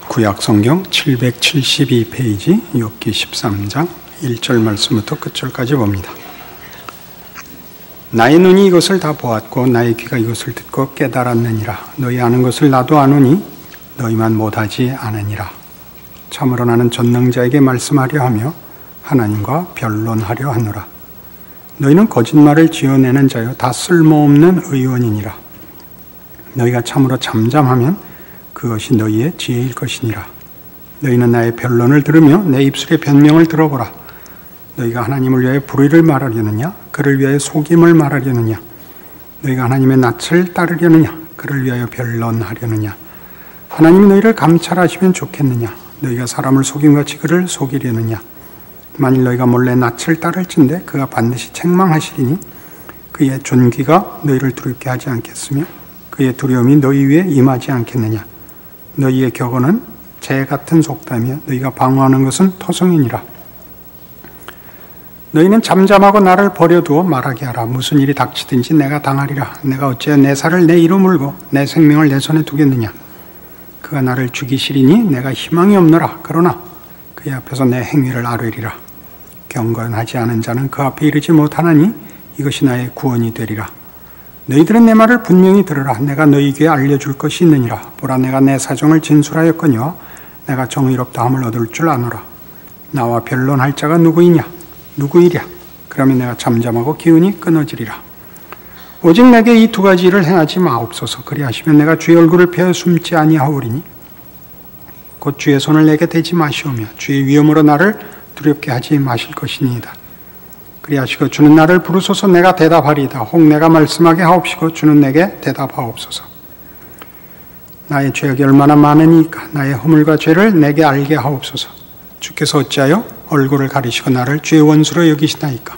구약성경 772페이지 욥기 13장 1절 말씀부터 끝절까지 봅니다. 나의 눈이 이것을 다 보았고 나의 귀가 이것을 듣고 깨달았느니라. 너희 아는 것을 나도 아노니 너희만 못하지 않으니라. 참으로 나는 전능자에게 말씀하려 하며 하나님과 변론하려 하노라. 너희는 거짓말을 지어내는 자여 다 쓸모없는 의원이니라. 너희가 참으로 잠잠하면 그것이 너희의 지혜일 것이니라. 너희는 나의 변론을 들으며 내 입술의 변명을 들어보라. 너희가 하나님을 위하여 불의를 말하려느냐? 그를 위하여 속임을 말하려느냐? 너희가 하나님의 낯을 따르려느냐? 그를 위하여 변론하려느냐? 하나님이 너희를 감찰하시면 좋겠느냐? 너희가 사람을 속임같이 그를 속이려느냐? 만일 너희가 몰래 낯을 따를진대 그가 반드시 책망하시리니 그의 존귀가 너희를 두렵게 하지 않겠으며 그의 두려움이 너희 위에 임하지 않겠느냐? 너희의 격언은 재 같은 속담이며 너희가 방어하는 것은 토성이니라. 너희는 잠잠하고 나를 버려두어 말하게 하라. 무슨 일이 닥치든지 내가 당하리라. 내가 어찌하여 내 살을 내 이로 물고 내 생명을 내 손에 두겠느냐? 그가 나를 죽이시리니 내가 희망이 없노라. 그러나 그의 앞에서 내 행위를 아뢰리라. 경건하지 않은 자는 그 앞에 이르지 못하나니 이것이 나의 구원이 되리라. 너희들은 내 말을 분명히 들으라. 내가 너희에게 알려줄 것이 있느니라. 보라, 내가 내 사정을 진술하였거니와 내가 정의롭다함을 얻을 줄 아노라. 나와 변론할 자가 누구이냐? 누구이랴? 그러면 내가 잠잠하고 기운이 끊어지리라. 오직 내게 이 두 가지 일을 행하지 마옵소서. 그리하시면 내가 주의 얼굴을 피하여 숨지 아니하오리니 곧 주의 손을 내게 대지 마시오며 주의 위엄으로 나를 두렵게 하지 마실 것이니이다. 그리하시고 주는 나를 부르소서. 내가 대답하리이다. 혹 내가 말씀하게 하옵시고 주는 내게 대답하옵소서. 나의 죄악이 얼마나 많으니까 나의 허물과 죄를 내게 알게 하옵소서. 주께서 어찌하여 얼굴을 가리시고 나를 주의 원수로 여기시나이까?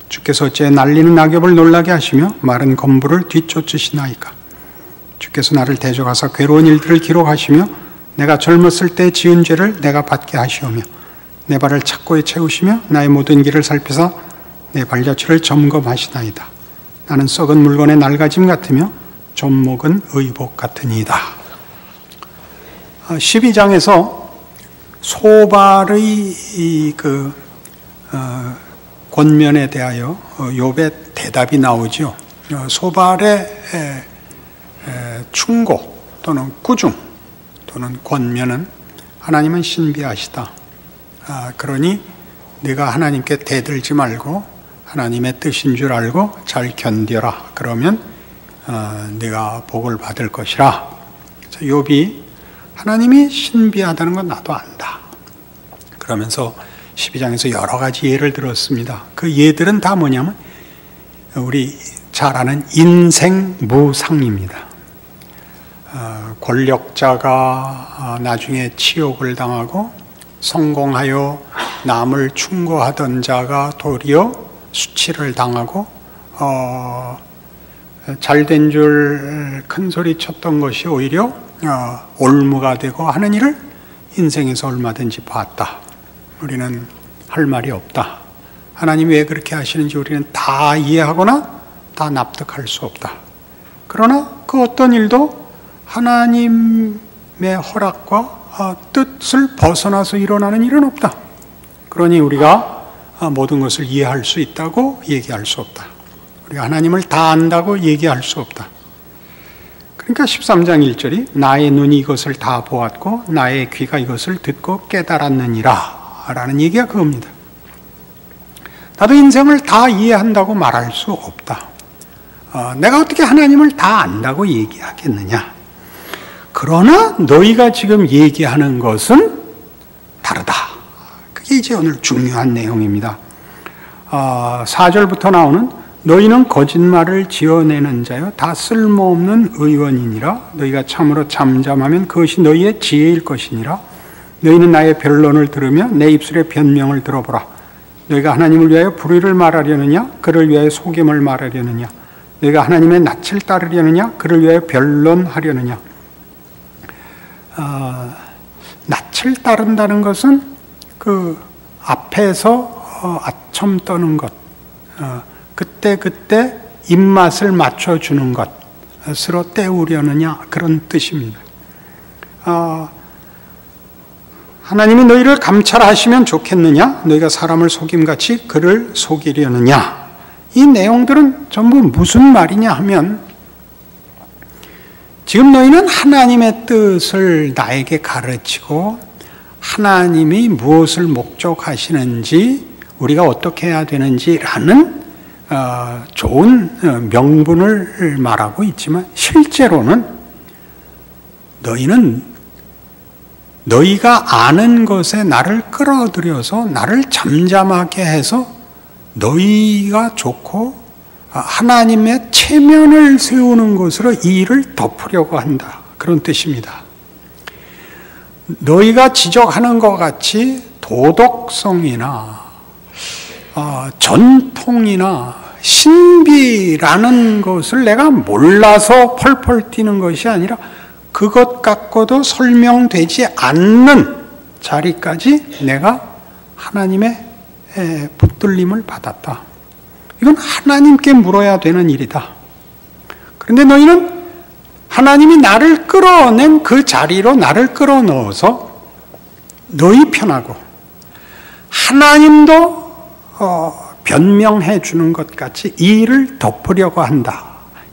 주께서 어찌하여 날리는 낙엽을 놀라게 하시며 마른 검부를 뒤쫓으시나이까? 주께서 나를 대적하사 괴로운 일들을 기록하시며 내가 젊었을 때 지은 죄를 내가 받게 하시오며 내 발을 착고에 채우시며 나의 모든 길을 살피사 내 발자취를 점검하시나이다. 나는 썩은 물건의 낡아짐 같으며 좀먹은 의복 같으니이다. 12장에서 소발의 권면에 대하여 욥의 대답이 나오죠. 소발의 충고 또는 꾸중 또는 권면은 하나님은 신비하시다. 그러니 네가 하나님께 대들지 말고 하나님의 뜻인 줄 알고 잘 견뎌라. 그러면 네가 복을 받을 것이라. 욥이 하나님이 신비하다는 건 나도 안다. 그러면서 12장에서 여러 가지 예를 들었습니다. 그 예들은 다 뭐냐면 우리 잘 아는 인생무상입니다. 권력자가 나중에 치욕을 당하고 성공하여 남을 충고하던 자가 도리어 수치를 당하고 잘된 줄 큰 소리 쳤던 것이 오히려 올무가 되고 하는 일을 인생에서 얼마든지 봤다. 우리는 할 말이 없다. 하나님이 왜 그렇게 하시는지 우리는 다 이해하거나 다 납득할 수 없다. 그러나 그 어떤 일도 하나님의 허락과 뜻을 벗어나서 일어나는 일은 없다. 그러니 우리가 모든 것을 이해할 수 있다고 얘기할 수 없다. 우리가 하나님을 다 안다고 얘기할 수 없다. 그러니까 13장 1절이 나의 눈이 이것을 다 보았고 나의 귀가 이것을 듣고 깨달았느니라 라는 얘기가 그겁니다. 나도 인생을 다 이해한다고 말할 수 없다. 내가 어떻게 하나님을 다 안다고 얘기하겠느냐. 그러나 너희가 지금 얘기하는 것은 다르다. 그게 이제 오늘 중요한 내용입니다. 4절부터 나오는 너희는 거짓말을 지어내는 자여 다 쓸모없는 의원이니라. 너희가 참으로 잠잠하면 그것이 너희의 지혜일 것이니라. 너희는 나의 변론을 들으며 내 입술의 변명을 들어보라. 너희가 하나님을 위하여 불의를 말하려느냐? 그를 위하여 속임을 말하려느냐? 너희가 하나님의 낯을 따르려느냐? 그를 위하여 변론하려느냐? 낯을 따른다는 것은 그 앞에서 아첨 떠는 것, 그때 입맛을 맞춰주는 것으로 때우려느냐 그런 뜻입니다. 하나님이 너희를 감찰하시면 좋겠느냐? 너희가 사람을 속임같이 그를 속이려느냐? 이 내용들은 전부 무슨 말이냐 하면, 지금 너희는 하나님의 뜻을 나에게 가르치고 하나님이 무엇을 목적하시는지 우리가 어떻게 해야 되는지라는 좋은 명분을 말하고 있지만, 실제로는 너희는 너희가 아는 것에 나를 끌어들여서 나를 잠잠하게 해서 너희가 좋고 하나님의 체면을 세우는 것으로 이 일을 덮으려고 한다, 그런 뜻입니다. 너희가 지적하는 것 같이 도덕성이나 전통이나 신비라는 것을 내가 몰라서 펄펄 뛰는 것이 아니라 그것 갖고도 설명되지 않는 자리까지 내가 하나님의 붙들림을 받았다. 이건 하나님께 물어야 되는 일이다. 그런데 너희는 하나님이 나를 끌어낸 그 자리로 나를 끌어넣어서 너희 편하고 하나님도 변명해 주는 것 같이 이 일을 덮으려고 한다.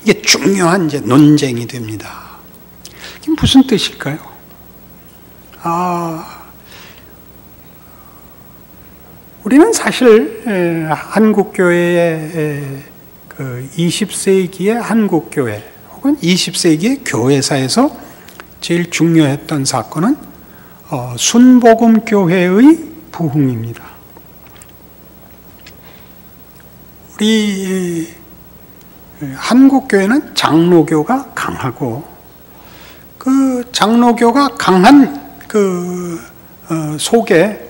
이게 중요한 이제 논쟁이 됩니다. 이게 무슨 뜻일까요? 우리는 사실 한국교회의 그 20세기의 한국교회 혹은 20세기의 교회사에서 제일 중요했던 사건은 순복음교회의 부흥입니다. 우리 한국교회는 장로교가 강하고 그 장로교가 강한 그 속에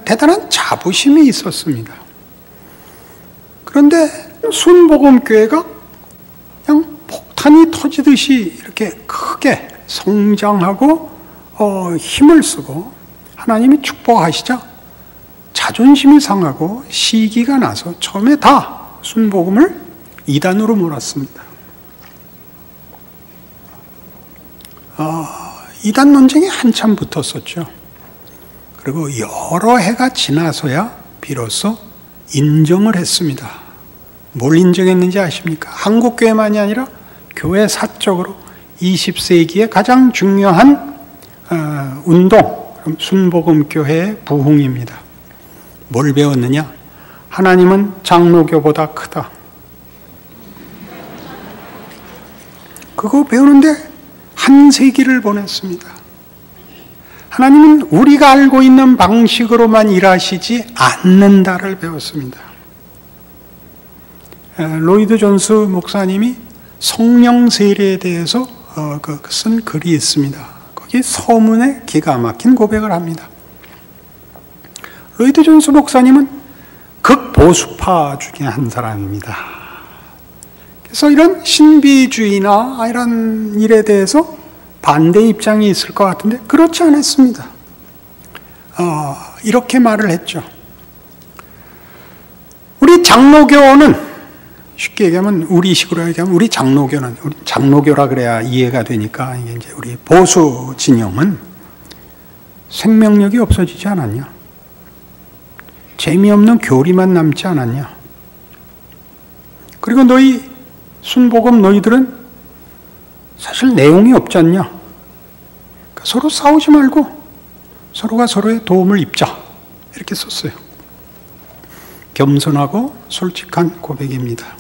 대단한 자부심이 있었습니다. 그런데 순복음교회가 그냥 폭탄이 터지듯이 이렇게 크게 성장하고 힘을 쓰고 하나님이 축복하시자 자존심이 상하고 시기가 나서 처음에 다 순복음을 이단으로 몰았습니다. 이단 논쟁이 한참 붙었었죠. 그리고 여러 해가 지나서야 비로소 인정을 했습니다. 뭘 인정했는지 아십니까? 한국교회만이 아니라 교회사적으로 20세기의 가장 중요한 운동, 순복음교회의 부흥입니다. 뭘 배웠느냐? 하나님은 장로교보다 크다. 그거 배우는데 한 세기를 보냈습니다. 하나님은 우리가 알고 있는 방식으로만 일하시지 않는다를 배웠습니다. 로이드 존스 목사님이 성령 세례에 대해서 쓴 글이 있습니다. 거기 서문에 기가 막힌 고백을 합니다. 로이드 존스 목사님은 극보수파 중에 한 사람입니다. 그래서 이런 신비주의나 이런 일에 대해서 반대 입장이 있을 것 같은데 그렇지 않았습니다. 이렇게 말을 했죠. 우리 장로교는 쉽게 얘기하면 우리식으로 얘기하면 우리 장로교는 우리 장로교라 그래야 이해가 되니까 이게 이제 우리 보수 진영은 생명력이 없어지지 않았냐? 재미없는 교리만 남지 않았냐? 그리고 너희 순복음 너희들은 사실 내용이 없지 않냐? 그러니까 서로 싸우지 말고 서로가 서로의 도움을 입자. 이렇게 썼어요. 겸손하고 솔직한 고백입니다.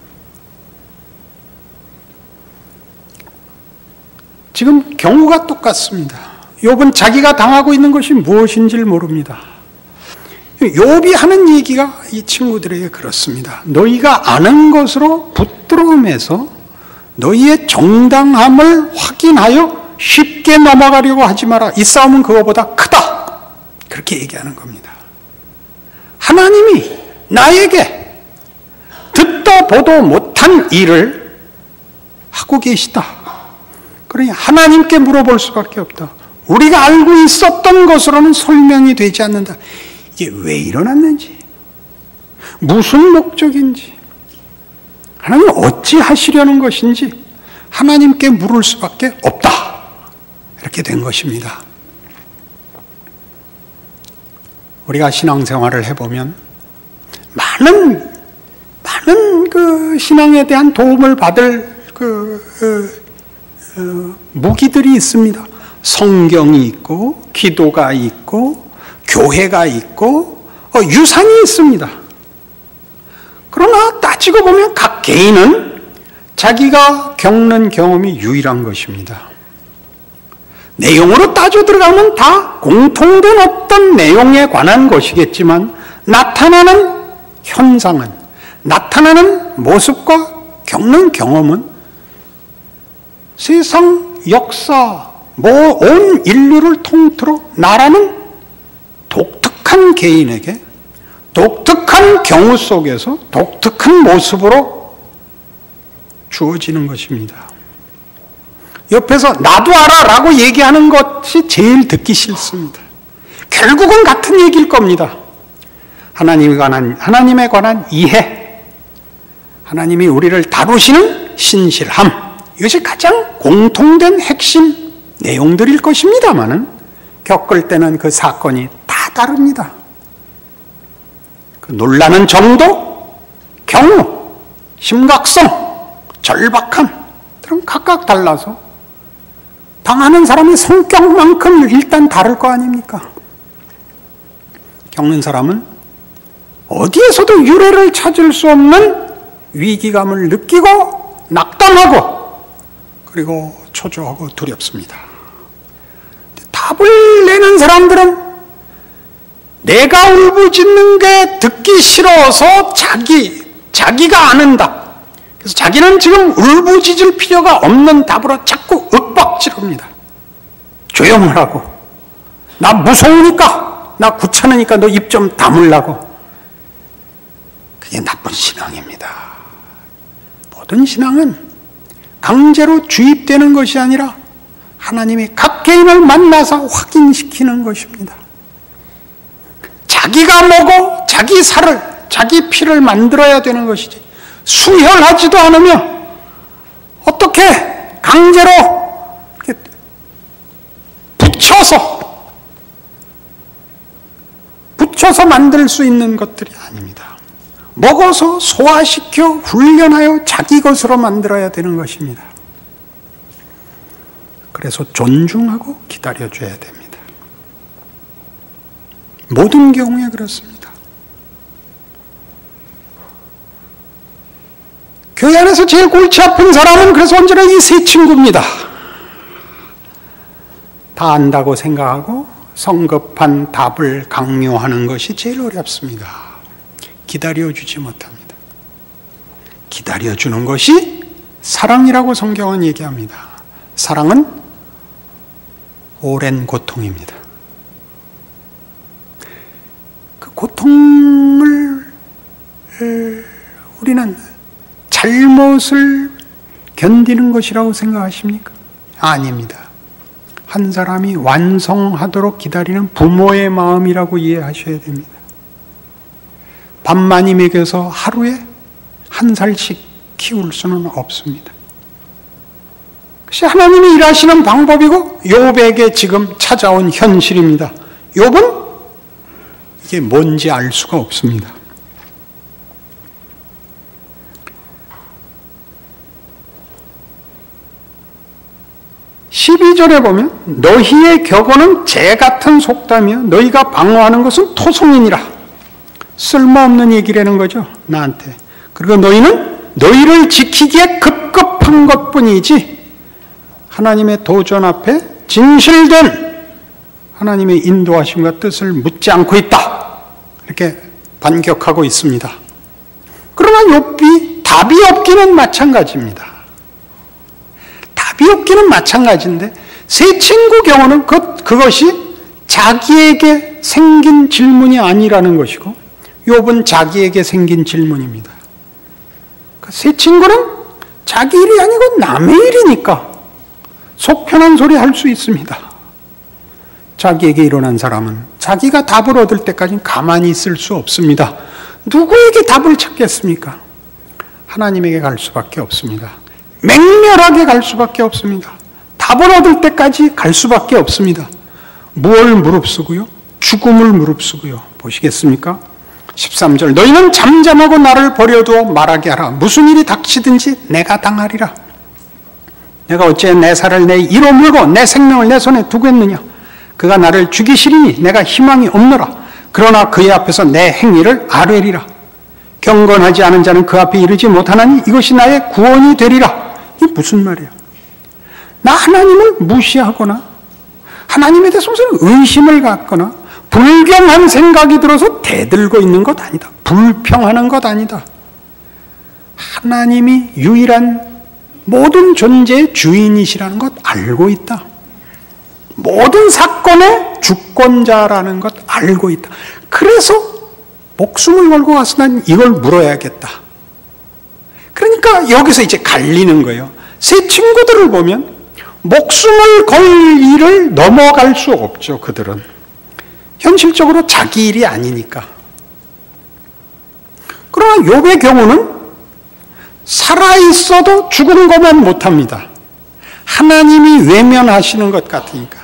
지금 경우가 똑같습니다. 욥은 자기가 당하고 있는 것이 무엇인지를 모릅니다. 욥이 하는 얘기가 이 친구들에게 그렇습니다. 너희가 아는 것으로 붙들어오면서 너희의 정당함을 확인하여 쉽게 넘어가려고 하지 마라. 이 싸움은 그거보다 크다. 그렇게 얘기하는 겁니다. 하나님이 나에게 듣도 보도 못한 일을 하고 계시다. 그러니 하나님께 물어볼 수밖에 없다. 우리가 알고 있었던 것으로는 설명이 되지 않는다. 이게 왜 일어났는지, 무슨 목적인지, 하나님 어찌 하시려는 것인지 하나님께 물을 수밖에 없다. 이렇게 된 것입니다. 우리가 신앙생활을 해보면 많은 그 신앙에 대한 도움을 받을 무기들이 있습니다. 성경이 있고, 기도가 있고, 교회가 있고, 유산이 있습니다. 그러나 따지고 보면 각 개인은 자기가 겪는 경험이 유일한 것입니다. 내용으로 따져 들어가면 다 공통된 어떤 내용에 관한 것이겠지만 나타나는 현상은, 나타나는 모습과 겪는 경험은 세상 역사, 온 인류를 통틀어 나라는 독특한 개인에게 독특한 경우 속에서 독특한 모습으로 주어지는 것입니다. 옆에서 나도 알아 라고 얘기하는 것이 제일 듣기 싫습니다. 결국은 같은 얘기일 겁니다. 하나님에 관한 이해, 하나님이 우리를 다루시는 신실함, 이것이 가장 공통된 핵심 내용들일 것입니다만은 겪을 때는 그 사건이 다 다릅니다. 그 놀라는 정도, 경우, 심각성, 절박함 그럼 각각 달라서 당하는 사람의 성격만큼 일단 다를 거 아닙니까? 겪는 사람은 어디에서도 유례를 찾을 수 없는 위기감을 느끼고 낙담하고 그리고 초조하고 두렵습니다. 답을 내는 사람들은 내가 울부짖는 게 듣기 싫어서 자기가 아는 답, 그래서 자기는 지금 울부짖을 필요가 없는 답으로 자꾸 윽박지릅니다. 조용하라고. 나 무서우니까, 나 귀찮으니까 너 입 좀 다물라고. 그게 나쁜 신앙입니다. 모든 신앙은 강제로 주입되는 것이 아니라 하나님이 각 개인을 만나서 확인시키는 것입니다. 자기가 먹어 자기 살을, 자기 피를 만들어야 되는 것이지 수혈하지도 않으며 어떻게 강제로 붙여서 만들 수 있는 것들이 아닙니다. 먹어서 소화시켜 훈련하여 자기 것으로 만들어야 되는 것입니다. 그래서 존중하고 기다려줘야 됩니다. 모든 경우에 그렇습니다. 교회 안에서 제일 골치 아픈 사람은 그래서 언제나 이 세 친구입니다. 다 안다고 생각하고 성급한 답을 강요하는 것이 제일 어렵습니다. 기다려주지 못합니다. 기다려주는 것이 사랑이라고 성경은 얘기합니다. 사랑은 오랜 고통입니다. 그 고통을 우리는 잘못을 견디는 것이라고 생각하십니까? 아닙니다. 한 사람이 완성하도록 기다리는 부모의 마음이라고 이해하셔야 됩니다. 밥 많이 먹여서 하루에 한 살씩 키울 수는 없습니다. 그것이 하나님이 일하시는 방법이고 욥에게 지금 찾아온 현실입니다. 욥은 이게 뭔지 알 수가 없습니다. 12절에 보면 너희의 격언은 재 같은 속담이요 너희가 방어하는 것은 토성이니라. 쓸모없는 얘기라는 거죠, 나한테. 그리고 너희는 너희를 지키기에 급급한 것뿐이지 하나님의 도전 앞에 진실된 하나님의 인도하심과 뜻을 묻지 않고 있다. 이렇게 반격하고 있습니다. 그러나 욥이 답이 없기는 마찬가지입니다. 답이 없기는 마찬가지인데 세 친구 경우는 그것이 자기에게 생긴 질문이 아니라는 것이고 욥은 자기에게 생긴 질문입니다. 세 친구는 자기 일이 아니고 남의 일이니까 속 편한 소리 할 수 있습니다. 자기에게 일어난 사람은 자기가 답을 얻을 때까지 가만히 있을 수 없습니다. 누구에게 답을 찾겠습니까? 하나님에게 갈 수밖에 없습니다. 맹렬하게 갈 수밖에 없습니다. 답을 얻을 때까지 갈 수밖에 없습니다. 무엇을 무릅쓰고요? 죽음을 무릅쓰고요. 보시겠습니까? 13절 너희는 잠잠하고 나를 버려두어 말하게 하라. 무슨 일이 닥치든지 내가 당하리라. 내가 어찌 내 살을 내 이로 물고 내 생명을 내 손에 두겠느냐. 그가 나를 죽이시리니 내가 희망이 없노라. 그러나 그의 앞에서 내 행위를 아뢰리라. 경건하지 않은 자는 그 앞에 이르지 못하나니 이것이 나의 구원이 되리라. 이게 무슨 말이에요? 나 하나님을 무시하거나 하나님에 대해서 무슨 의심을 갖거나 불경한 생각이 들어서 대들고 있는 것 아니다. 불평하는 것 아니다. 하나님이 유일한 모든 존재의 주인이시라는 것 알고 있다. 모든 사건의 주권자라는 것 알고 있다. 그래서 목숨을 걸고 가서 난 이걸 물어야겠다. 그러니까 여기서 이제 갈리는 거예요. 세 친구들을 보면 목숨을 걸 일을 넘어갈 수 없죠. 그들은 현실적으로 자기 일이 아니니까. 그러나 욥의 경우는 살아있어도 죽은 것만 못합니다. 하나님이 외면하시는 것 같으니까,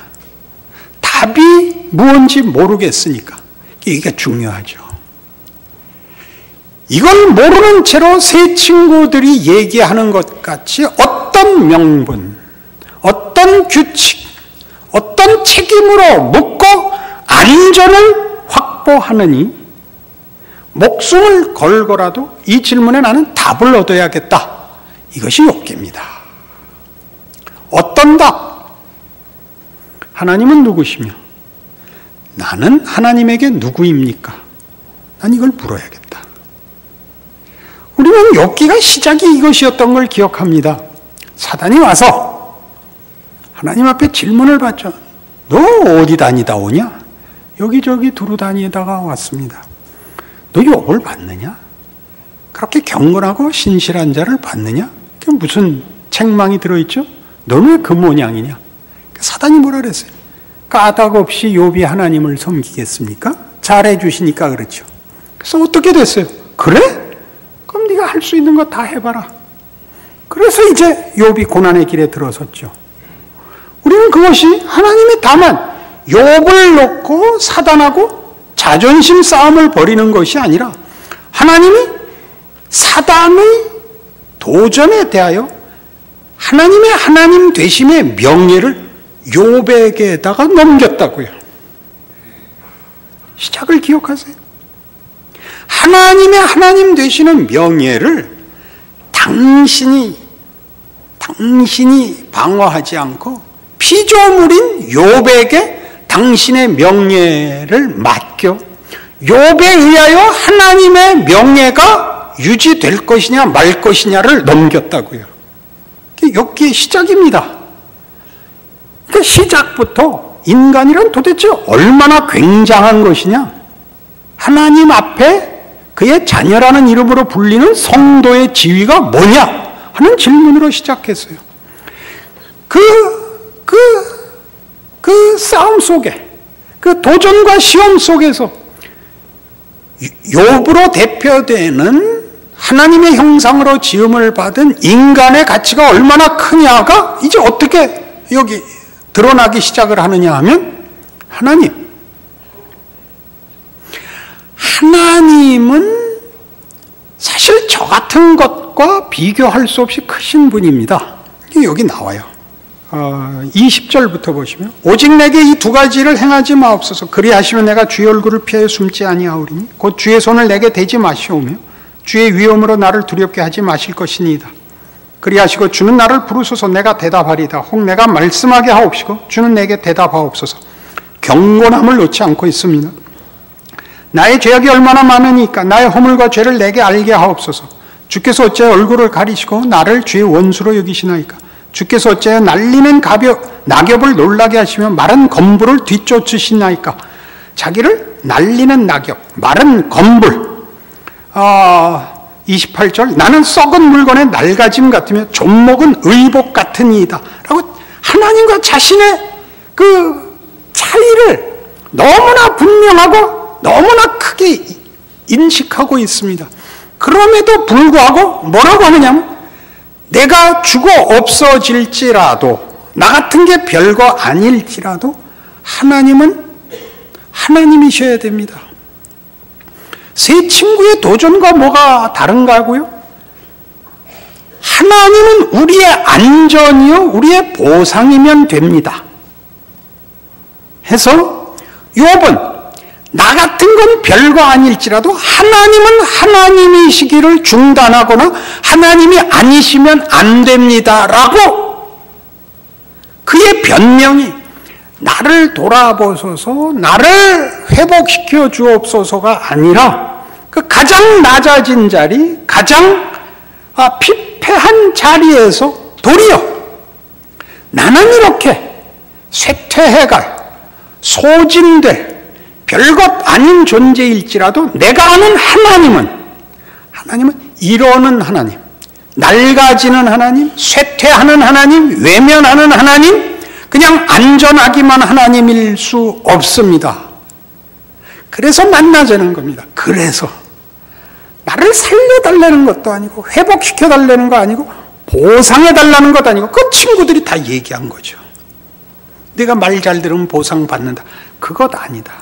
답이 무언지 모르겠으니까. 이게 중요하죠. 이걸 모르는 채로 세 친구들이 얘기하는 것 같이 어떤 명분, 어떤 규칙, 어떤 책임으로 묻고 안전을 확보하느니 목숨을 걸고라도 이 질문에 나는 답을 얻어야겠다. 이것이 욥기입니다. 어떤 답? 하나님은 누구시며 나는 하나님에게 누구입니까? 난 이걸 물어야겠다. 우리는 욥기가 시작이 이것이었던 걸 기억합니다. 사단이 와서 하나님 앞에 질문을 받죠. 너 어디 다니다 오냐? 여기저기 두루 다니다가 왔습니다. 너 욥을 봤느냐? 그렇게 경건하고 신실한 자를 봤느냐? 그게 무슨 책망이 들어있죠? 너는 왜 그 모양이냐? 사단이 뭐라 그랬어요? 까닭 없이 욥이 하나님을 섬기겠습니까? 잘해주시니까 그렇죠. 그래서 어떻게 됐어요? 그래? 그럼 네가 할 수 있는 거 다 해봐라. 그래서 이제 욥이 고난의 길에 들어섰죠. 우리는 그것이 하나님이 다만 욥을 놓고 사단하고 자존심 싸움을 벌이는 것이 아니라 하나님이 사단의 도전에 대하여 하나님의 하나님 되심의 명예를 욥에게다가 넘겼다고요. 시작을 기억하세요. 하나님의 하나님 되시는 명예를 당신이 방어하지 않고 피조물인 욥에게 당신의 명예를 맡겨 욥에 의하여 하나님의 명예가 유지될 것이냐 말 것이냐를 넘겼다고요. 그게 욥기의 시작입니다. 그 시작부터 인간이란 도대체 얼마나 굉장한 것이냐, 하나님 앞에 그의 자녀라는 이름으로 불리는 성도의 지위가 뭐냐 하는 질문으로 시작했어요. 그 싸움 속에, 그 도전과 시험 속에서 욥으로 대표되는 하나님의 형상으로 지음을 받은 인간의 가치가 얼마나 크냐가 이제 어떻게 여기 드러나기 시작을 하느냐 하면, 하나님은 사실 저 같은 것과 비교할 수 없이 크신 분입니다. 이게 여기 나와요. 20절부터 보시면, 오직 내게 이 두 가지를 행하지 마옵소서. 그리하시면 내가 주의 얼굴을 피하여 숨지 아니하오리니 곧 주의 손을 내게 대지 마시오며 주의 위엄으로 나를 두렵게 하지 마실 것이니이다. 그리하시고 주는 나를 부르소서. 내가 대답하리이다. 혹 내가 말씀하게 하옵시고 주는 내게 대답하옵소서. 경건함을 놓지 않고 있습니다. 나의 죄악이 얼마나 많으니까 나의 허물과 죄를 내게 알게 하옵소서. 주께서 어째 얼굴을 가리시고 나를 주의 원수로 여기시나이까. 주께서 어째 날리는 낙엽을 놀라게 하시며 마른 검불을 뒤쫓으시나이까. 자기를 날리는 낙엽, 마른 검불. 28절, 나는 썩은 물건의 낡아짐 같으며 존목은 의복 같으니이다 라고 하나님과 자신의 그 차이를 너무나 분명하고 너무나 크게 인식하고 있습니다. 그럼에도 불구하고 뭐라고 하느냐면, 내가 죽어 없어질지라도, 나 같은 게 별거 아닐지라도 하나님은 하나님이셔야 됩니다. 새 친구의 도전과 뭐가 다른가고요? 하나님은 우리의 안전이요, 우리의 보상이면 됩니다. 해서 욥은 나 같은 건 별거 아닐지라도 하나님은 하나님이시기를 중단하거나 하나님이 아니시면 안 됩니다라고 그의 변명이 나를 돌아보소서, 나를 회복시켜 주옵소서가 아니라 그 가장 낮아진 자리, 가장 피폐한 자리에서 도리어 나는 이렇게 쇠퇴해갈, 소진될 별것 아닌 존재일지라도 내가 아는 하나님은 이러는 하나님, 낡아지는 하나님, 쇠퇴하는 하나님, 외면하는 하나님, 그냥 안전하기만 하나님일 수 없습니다. 그래서 만나자는 겁니다. 그래서 나를 살려달라는 것도 아니고 회복시켜달라는 거 아니고 보상해달라는 것도 아니고 그 친구들이 다 얘기한 거죠. 네가 말 잘 들으면 보상받는다. 그것 아니다.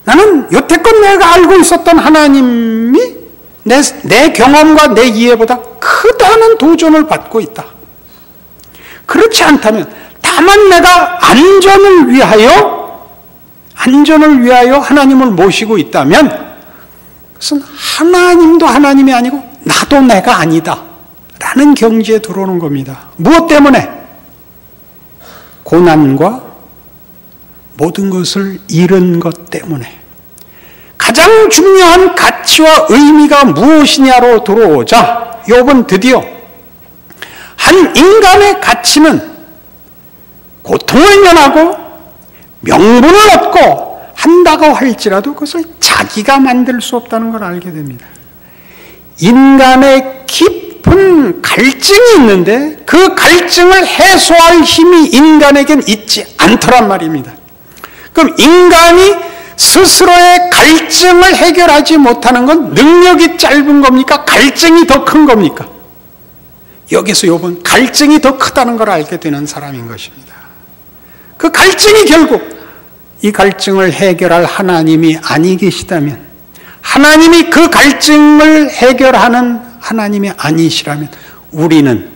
나는 여태껏 내가 알고 있었던 하나님이 내 경험과 내 이해보다 크다는 도전을 받고 있다. 그렇지 않다면 다만 내가 안전을 위하여 하나님을 모시고 있다면 그것은 하나님도 하나님이 아니고 나도 내가 아니다 라는 경지에 들어오는 겁니다. 무엇 때문에? 고난과 모든 것을 잃은 것 때문에. 가장 중요한 가치와 의미가 무엇이냐로 들어오자 욥은 드디어 한 인간의 가치는 고통을 면하고 명분을 얻고 한다고 할지라도 그것을 자기가 만들 수 없다는 걸 알게 됩니다. 인간의 깊은 갈증이 있는데 그 갈증을 해소할 힘이 인간에겐 있지 않더란 말입니다. 그럼 인간이 스스로의 갈증을 해결하지 못하는 건 능력이 짧은 겁니까? 갈증이 더 큰 겁니까? 여기서 욥은 갈증이 더 크다는 걸 알게 되는 사람인 것입니다. 그 갈증이 결국 이 갈증을 해결할 하나님이 아니 계시다면, 하나님이 그 갈증을 해결하는 하나님이 아니시라면 우리는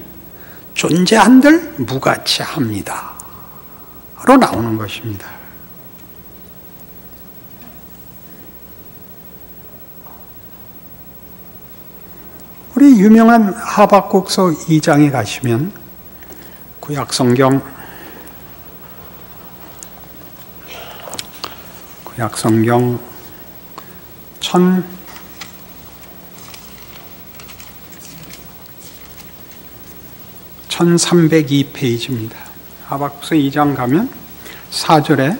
존재한들 무가치합니다 로 나오는 것입니다. 우리 유명한 하박국서 2장에 가시면 구약성경 1302페이지입니다. 하박국서 2장 가면 4절에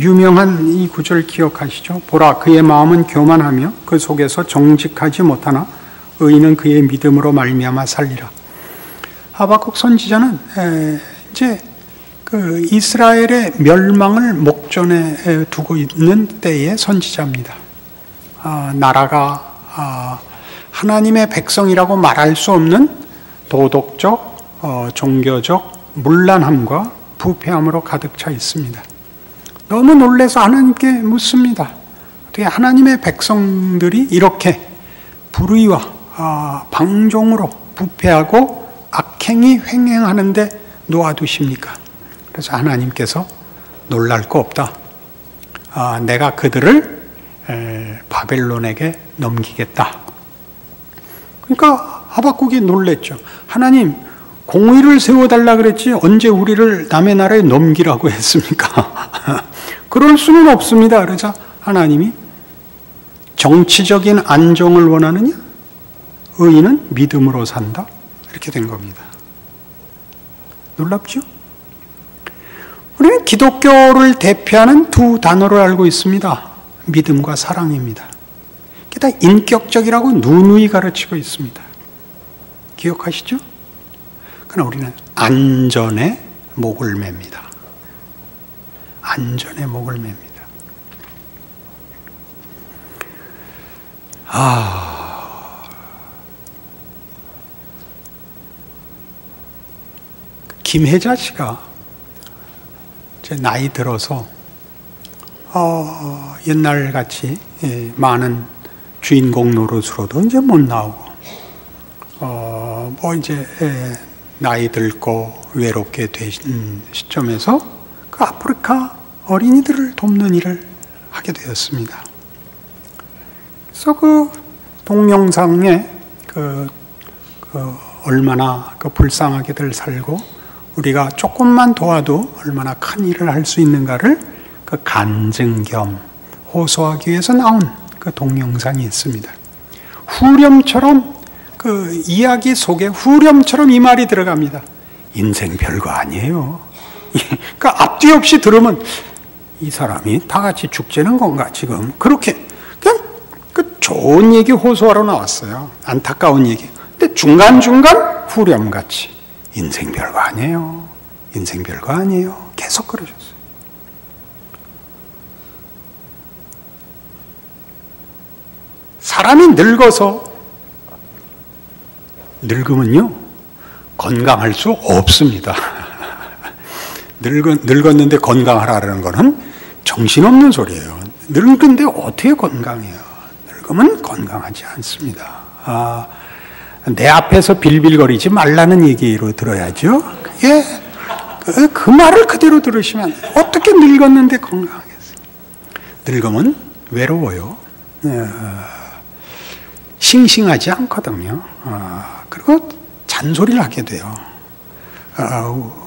유명한 이 구절 기억하시죠? 보라, 그의 마음은 교만하며 그 속에서 정직하지 못하나 의인은 그의 믿음으로 말미암아 살리라. 하박국 선지자는 이제 그 이스라엘의 멸망을 목전에 두고 있는 때의 선지자입니다. 나라가 하나님의 백성이라고 말할 수 없는 도덕적, 종교적 문란함과 부패함으로 가득 차 있습니다. 너무 놀라서 하나님께 묻습니다. 어떻게 하나님의 백성들이 이렇게 불의와 방종으로 부패하고 악행이 횡행하는데 놓아두십니까? 그래서 하나님께서 놀랄 거 없다. 내가 그들을 바벨론에게 넘기겠다. 그러니까 하박국이 놀랬죠. 하나님, 공의를 세워달라 그랬지 언제 우리를 남의 나라에 넘기라고 했습니까? 그럴 수는 없습니다. 그래서 하나님이 정치적인 안정을 원하느냐? 의인은 믿음으로 산다. 이렇게 된 겁니다. 놀랍죠? 우리는 기독교를 대표하는 두 단어를 알고 있습니다. 믿음과 사랑입니다. 이게 다 인격적이라고 누누이 가르치고 있습니다. 기억하시죠? 그러나 우리는 안전에 목을 맵니다. 안전에 목을 맵니다. 김혜자 씨가 제 나이 들어서 옛날 같이 많은 주인공 노릇으로도 이제 못 나오고, 이제 나이 들고 외롭게 되신 시점에서 그 아프리카 어린이들을 돕는 일을 하게 되었습니다. 그래서 그 동영상에 얼마나 불쌍하게들 살고 우리가 조금만 도와도 얼마나 큰 일을 할 수 있는가를 그 간증 겸 호소하기 위해서 나온 그 동영상이 있습니다. 후렴처럼 그 이야기 속에 후렴처럼 이 말이 들어갑니다. 인생 별거 아니에요. 그 앞뒤 없이 들으면 이 사람이 다 같이 죽자는 건가 지금, 그렇게 그냥 그 좋은 얘기 호소하러 나왔어요. 안타까운 얘기. 근데 중간중간 후렴같이 인생 별거 아니에요. 인생 별거 아니에요. 계속 그러셨어요. 사람이 늙으면요 건강할 수 없습니다. 늙었는데 건강하라는 거는 정신없는 소리예요. 늙은데 어떻게 건강해요? 늙으면 건강하지 않습니다. 내 앞에서 빌빌거리지 말라는 얘기로 들어야죠. 그게 그 말을 그대로 들으시면 어떻게 늙었는데 건강하겠어요? 늙으면 외로워요. 싱싱하지 않거든요. 그리고 잔소리를 하게 돼요.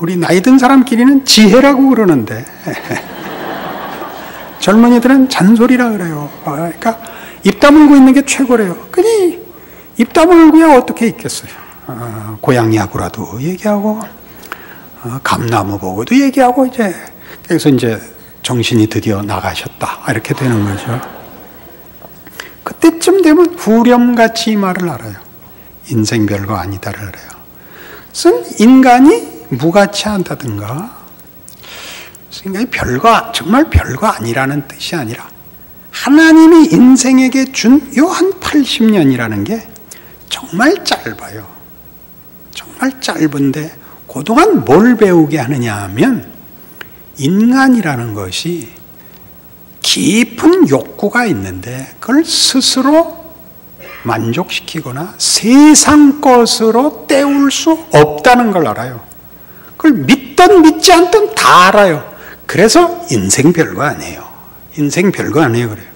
우리 나이 든 사람끼리는 지혜라고 그러는데 젊은이들은 잔소리라 그래요. 그러니까 입 다물고 있는 게 최고래요. 그니 입 다물고야 어떻게 있겠어요. 고양 야구라도 얘기하고 감나무 보고도 얘기하고, 이제 그래서 이제 정신이 드디어 나가셨다 이렇게 되는 거죠. 그때쯤 되면 후렴같이 이 말을 알아요. 인생 별거 아니다를 알아요. 그래서 인간이 무가치 않다든가, 인간이 정말 별거 아니라는 뜻이 아니라 하나님이 인생에게 준 요 한 80년이라는 게 정말 짧아요. 정말 짧은데 그동안 뭘 배우게 하느냐 하면 인간이라는 것이 깊은 욕구가 있는데 그걸 스스로 만족시키거나 세상 것으로 때울 수 없다는 걸 알아요. 그걸 믿든 믿지 않든 다 알아요. 그래서 인생 별거 아니에요. 인생 별거 아니에요 그래요.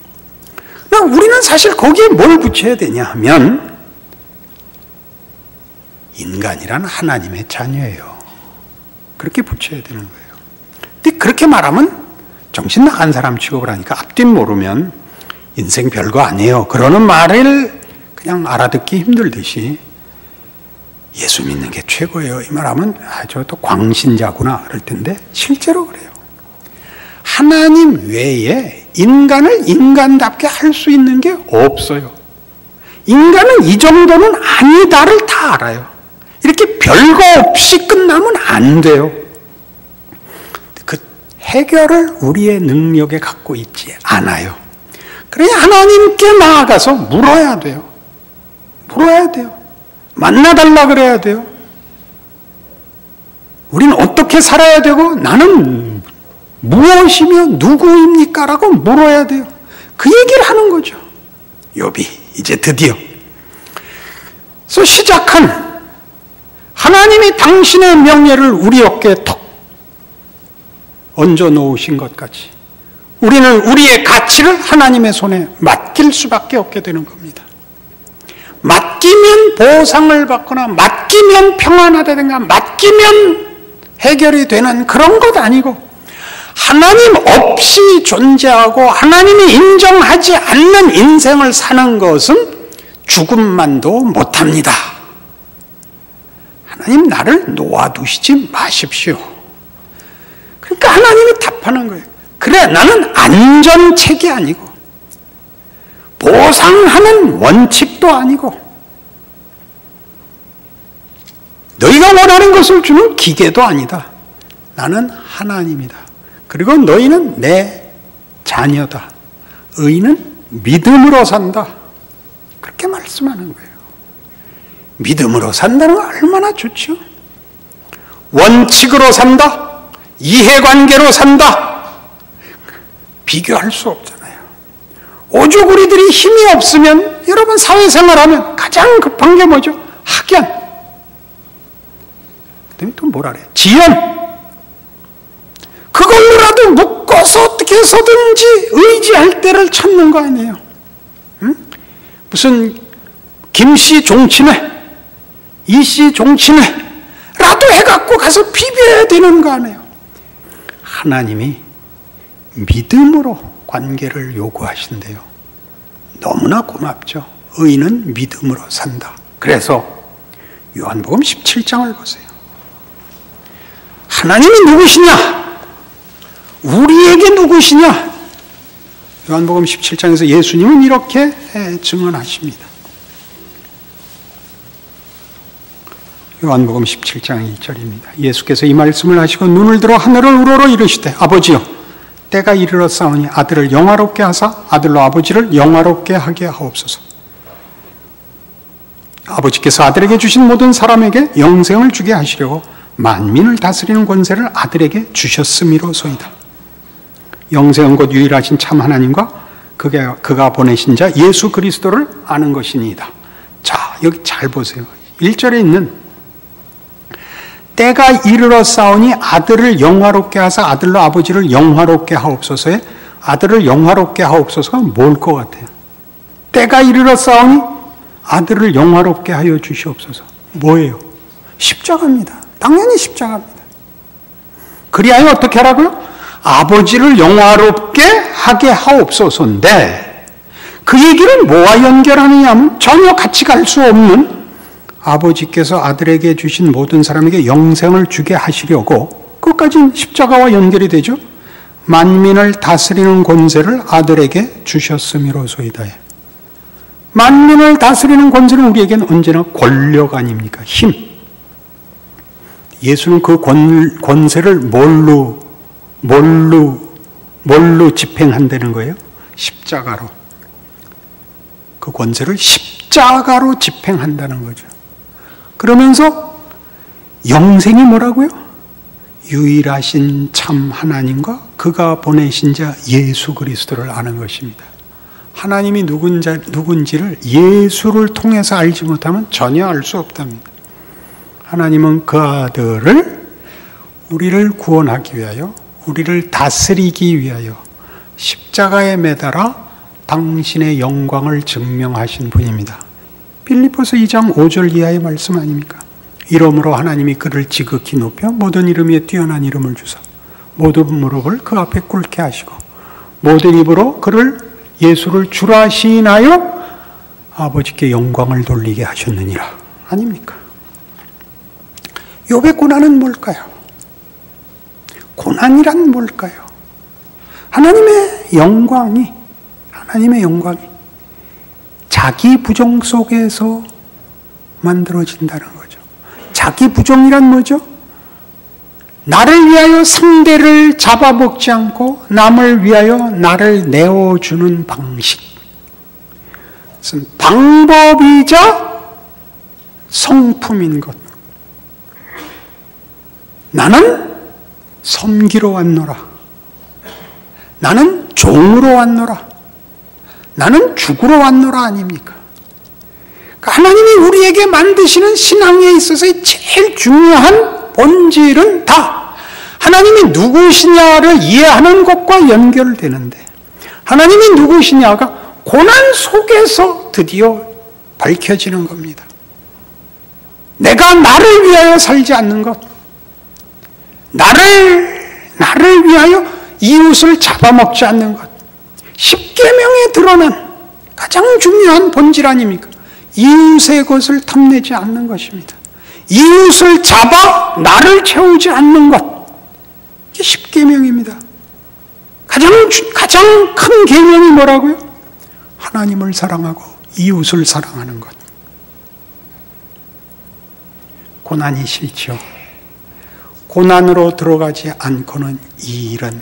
그러니까 우리는 사실 거기에 뭘 붙여야 되냐 하면 인간이란 하나님의 자녀예요. 그렇게 붙여야 되는 거예요. 근데 그렇게 말하면 정신 나간 사람 취급을 하니까 앞뒤 모르면 인생 별거 아니에요 그러는 말을 그냥 알아듣기 힘들듯이 예수 믿는 게 최고예요 이 말하면 저 또 광신자구나 그럴 텐데 실제로 그래요. 하나님 외에 인간을 인간답게 할 수 있는 게 없어요. 인간은 이 정도는 아니다를 다 알아요. 이렇게 별거 없이 끝나면 안 돼요. 그 해결을 우리의 능력에 갖고 있지 않아요. 그래야 하나님께 나아가서 물어야 돼요. 물어야 돼요. 만나달라 그래야 돼요. 우리는 어떻게 살아야 되고 나는 무엇이며 누구입니까? 라고 물어야 돼요. 그 얘기를 하는 거죠. 욥이 이제 드디어. 그래서 시작한 하나님이 당신의 명예를 우리 어깨에 턱 얹어 놓으신 것 같이 우리는 우리의 가치를 하나님의 손에 맡길 수밖에 없게 되는 겁니다. 맡기면 보상을 받거나 맡기면 평안하다든가 맡기면 해결이 되는 그런 것 아니고 하나님 없이 존재하고 하나님이 인정하지 않는 인생을 사는 것은 죽음만도 못합니다. 하나님 나를 놓아두시지 마십시오. 그러니까 하나님이 답하는 거예요. 그래 나는 안전책이 아니고 보상하는 원칙도 아니고 너희가 원하는 것을 주는 기계도 아니다. 나는 하나님이다. 그리고 너희는 내 자녀다. 의인은 믿음으로 산다. 그렇게 말씀하는 거예요. 믿음으로 산다는 건 얼마나 좋죠. 원칙으로 산다. 이해관계로 산다. 비교할 수 없잖아요. 오죽 우리들이 힘이 없으면 여러분 사회생활하면 가장 급한 게 뭐죠? 학연. 그다음에 또 뭐라 그래? 지연. 그걸로라도 묶어서 어떻게 해서든지 의지할 때를 찾는 거 아니에요. 응? 무슨 김씨 종친회, 이씨 종친회라도 해갖고 가서 비벼야 되는 거 아니에요. 하나님이 믿음으로 관계를 요구하신대요. 너무나 고맙죠. 의인은 믿음으로 산다. 그래서 요한복음 17장을 보세요. 하나님이 누구시냐? 우리에게 누구시냐? 요한복음 17장에서 예수님은 이렇게 증언하십니다. 요한복음 17장 1절입니다. 예수께서 이 말씀을 하시고 눈을 들어 하늘을 우러러 이르시되 아버지여 때가 이르렀사오니 아들을 영화롭게 하사 아들로 아버지를 영화롭게 하게 하옵소서. 아버지께서 아들에게 주신 모든 사람에게 영생을 주게 하시려고 만민을 다스리는 권세를 아들에게 주셨음이로소이다. 영생은 곧 유일하신 참 하나님과 그가 보내신 자 예수 그리스도를 아는 것이니이다. 자, 여기 잘 보세요. 1절에 있는 때가 이르렀사오니 아들을 영화롭게 하사 아들로 아버지를 영화롭게 하옵소서에 아들을 영화롭게 하옵소서가 뭘 것 같아요? 때가 이르렀사오니 아들을 영화롭게 하여 주시옵소서. 뭐예요? 십자가입니다. 당연히 십자가입니다. 그리하여 어떻게 하라고요? 아버지를 영화롭게 하게 하옵소서인데 그 얘기를 뭐와 연결하느냐면 전혀 같이 갈 수 없는 아버지께서 아들에게 주신 모든 사람에게 영생을 주게 하시려고 그것까지는 십자가와 연결이 되죠. 만민을 다스리는 권세를 아들에게 주셨음이로소이다. 만민을 다스리는 권세는 우리에게는 언제나 권력 아닙니까? 힘. 예수는 그 권세를 뭘로 집행한다는 거예요? 십자가로. 그 권세를 십자가로 집행한다는 거죠. 그러면서 영생이 뭐라고요? 유일하신 참 하나님과 그가 보내신 자 예수 그리스도를 아는 것입니다. 하나님이 누군지를 예수를 통해서 알지 못하면 전혀 알 수 없답니다. 하나님은 그 아들을 우리를 구원하기 위하여 우리를 다스리기 위하여 십자가에 매달아 당신의 영광을 증명하신 분입니다. 빌립보서 2장 5절 이하의 말씀 아닙니까? 이러므로 하나님이 그를 지극히 높여 모든 이름 위에 뛰어난 이름을 주사 모든 무릎을 그 앞에 꿇게 하시고 모든 입으로 그를 예수를 주라 시인하여 아버지께 영광을 돌리게 하셨느니라. 아닙니까? 욥의 고난은 뭘까요? 고난이란 뭘까요? 하나님의 영광이 자기 부정 속에서 만들어진다는 거죠. 자기 부정이란 뭐죠? 나를 위하여 상대를 잡아먹지 않고 남을 위하여 나를 내어주는 방식. 그것은 방법이자 성품인 것. 나는 섬기러 왔노라. 나는 종으로 왔노라. 나는 죽으러 왔노라 아닙니까? 그러니까 하나님이 우리에게 만드시는 신앙에 있어서의 제일 중요한 본질은 다 하나님이 누구시냐를 이해하는 것과 연결되는데 하나님이 누구시냐가 고난 속에서 드디어 밝혀지는 겁니다. 내가 나를 위하여 살지 않는 것, 나를 위하여 이웃을 잡아먹지 않는 것, 십계명에 드러난 가장 중요한 본질 아닙니까? 이웃의 것을 탐내지 않는 것입니다. 이웃을 잡아 나를 채우지 않는 것, 이게 십계명입니다. 가장 큰 계명이 뭐라고요? 하나님을 사랑하고 이웃을 사랑하는 것. 고난이 싫지요. 고난으로 들어가지 않고는 이 일은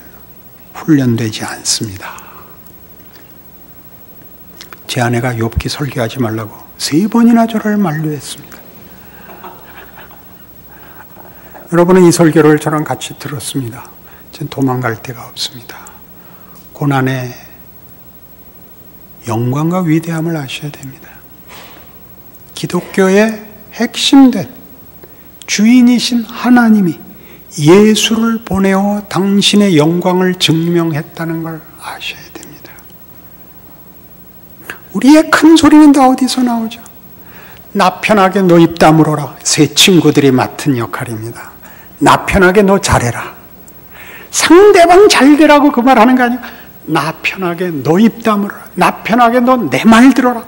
훈련되지 않습니다. 제 아내가 욥기 설교하지 말라고 3번이나 저를 만류했습니다. 여러분은 이 설교를 저랑 같이 들었습니다. 전 도망갈 데가 없습니다. 고난의 영광과 위대함을 아셔야 됩니다. 기독교의 핵심된 주인이신 하나님이 예수를 보내어 당신의 영광을 증명했다는 걸 아셔야 됩니다. 우리의 큰 소리는 다 어디서 나오죠? 나 편하게 너 입 다물어라. 새 친구들이 맡은 역할입니다. 나 편하게 너 잘해라. 상대방 잘 되라고 그 말 하는 거 아니에요. 나 편하게 너 입 다물어라. 나 편하게 너 내 말 들어라.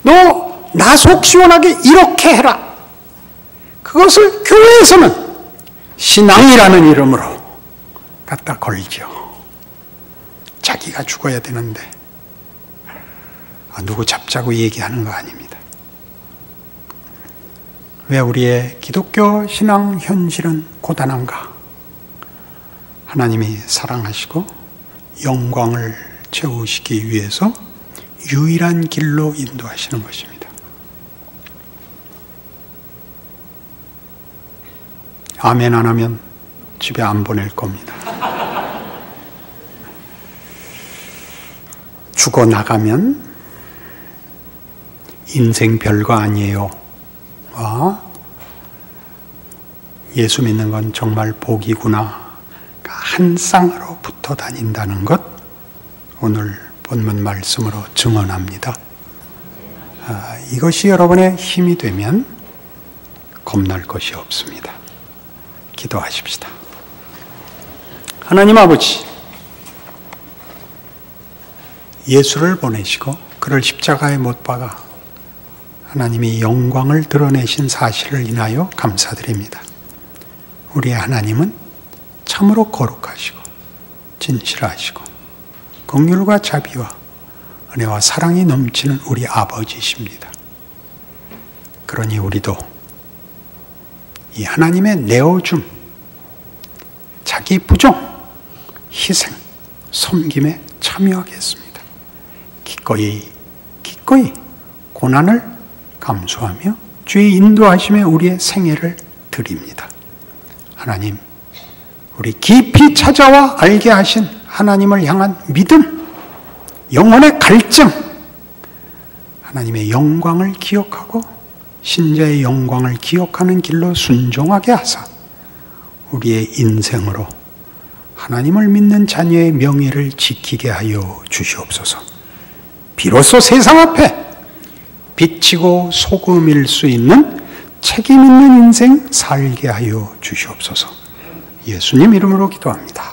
너 나 속 시원하게 이렇게 해라. 그것을 교회에서는 신앙이라는 이름으로 갖다 걸죠. 자기가 죽어야 되는데 누구 잡자고 얘기하는 거 아닙니다. 왜 우리의 기독교 신앙 현실은 고단한가? 하나님이 사랑하시고 영광을 채우시기 위해서 유일한 길로 인도하시는 것입니다. 아멘 안 하면 집에 안 보낼 겁니다. 죽어나가면 인생 별거 아니에요. 예수 믿는 건 정말 복이구나. 한 쌍으로 붙어 다닌다는 것, 오늘 본문 말씀으로 증언합니다. 이것이 여러분의 힘이 되면 겁날 것이 없습니다. 기도하십시다. 하나님 아버지, 예수를 보내시고 그를 십자가에 못 박아 하나님이 영광을 드러내신 사실을 인하여 감사드립니다. 우리의 하나님은 참으로 거룩하시고 진실하시고 긍휼과 자비와 은혜와 사랑이 넘치는 우리 아버지이십니다. 그러니 우리도 이 하나님의 내어줌, 자기 부정, 희생, 섬김에 참여하겠습니다. 기꺼이 고난을 감수하며 주의 인도하심에 우리의 생애를 드립니다. 하나님, 우리 깊이 찾아와 알게 하신 하나님을 향한 믿음, 영혼의 갈증, 하나님의 영광을 기억하고 신자의 영광을 기억하는 길로 순종하게 하사 우리의 인생으로 하나님을 믿는 자녀의 명예를 지키게 하여 주시옵소서. 비로소 세상 앞에 빛이고 소금일 수 있는 책임 있는 인생 살게 하여 주시옵소서. 예수님 이름으로 기도합니다.